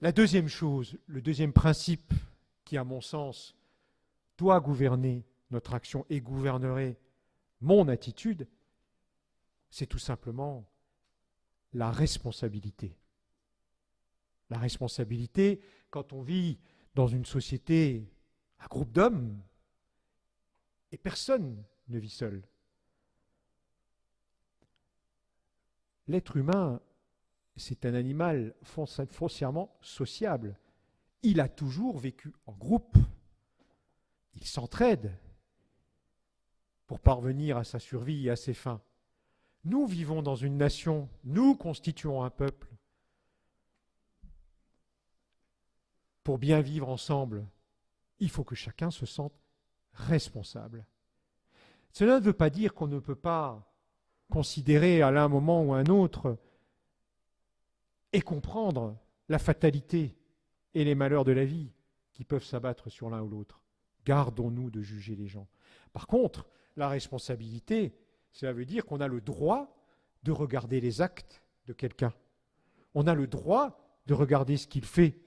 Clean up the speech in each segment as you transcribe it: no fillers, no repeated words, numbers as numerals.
La deuxième chose, le deuxième principe qui, à mon sens, doit gouverner notre action et gouvernerait mon attitude, c'est tout simplement la responsabilité. La responsabilité, quand on vit dans une société, un groupe d'hommes, et personne ne vit seul. L'être humain, c'est un animal foncièrement sociable. Il a toujours vécu en groupe. Il s'entraide pour parvenir à sa survie et à ses fins. Nous vivons dans une nation, nous constituons un peuple. Pour bien vivre ensemble, il faut que chacun se sente responsable. Cela ne veut pas dire qu'on ne peut pas considérer à l'un moment ou à un autre et comprendre la fatalité et les malheurs de la vie qui peuvent s'abattre sur l'un ou l'autre. Gardons-nous de juger les gens. Par contre, la responsabilité, cela veut dire qu'on a le droit de regarder les actes de quelqu'un. On a le droit de regarder ce qu'il fait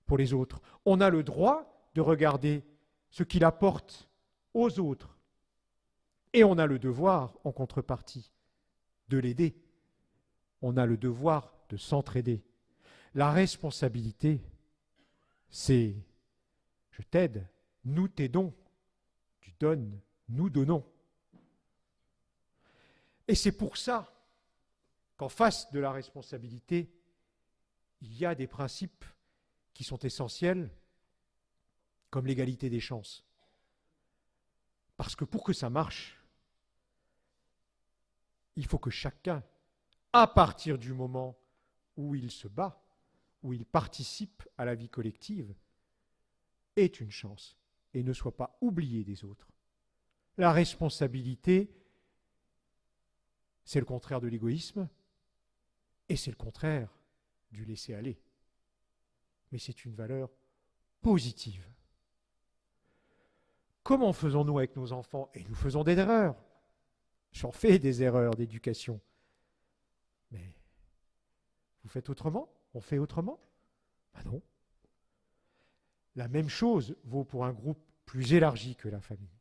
pour les autres. On a le droit de regarder ce qu'il apporte aux autres. Et on a le devoir, en contrepartie, de l'aider. On a le devoir de s'entraider. La responsabilité, c'est je t'aide, nous t'aidons, tu donnes, nous donnons. Et c'est pour ça qu'en face de la responsabilité, il y a des principes qui sont essentiels, comme l'égalité des chances. Parce que pour que ça marche, il faut que chacun, à partir du moment où il se bat, où il participe à la vie collective, ait une chance et ne soit pas oublié des autres. La responsabilité, c'est le contraire de l'égoïsme et c'est le contraire du laisser-aller. Mais c'est une valeur positive. Comment faisons-nous avec nos enfants? Et nous faisons des erreurs. J'en fais des erreurs d'éducation. Mais vous faites autrement? On fait autrement? Ben non. La même chose vaut pour un groupe plus élargi que la famille.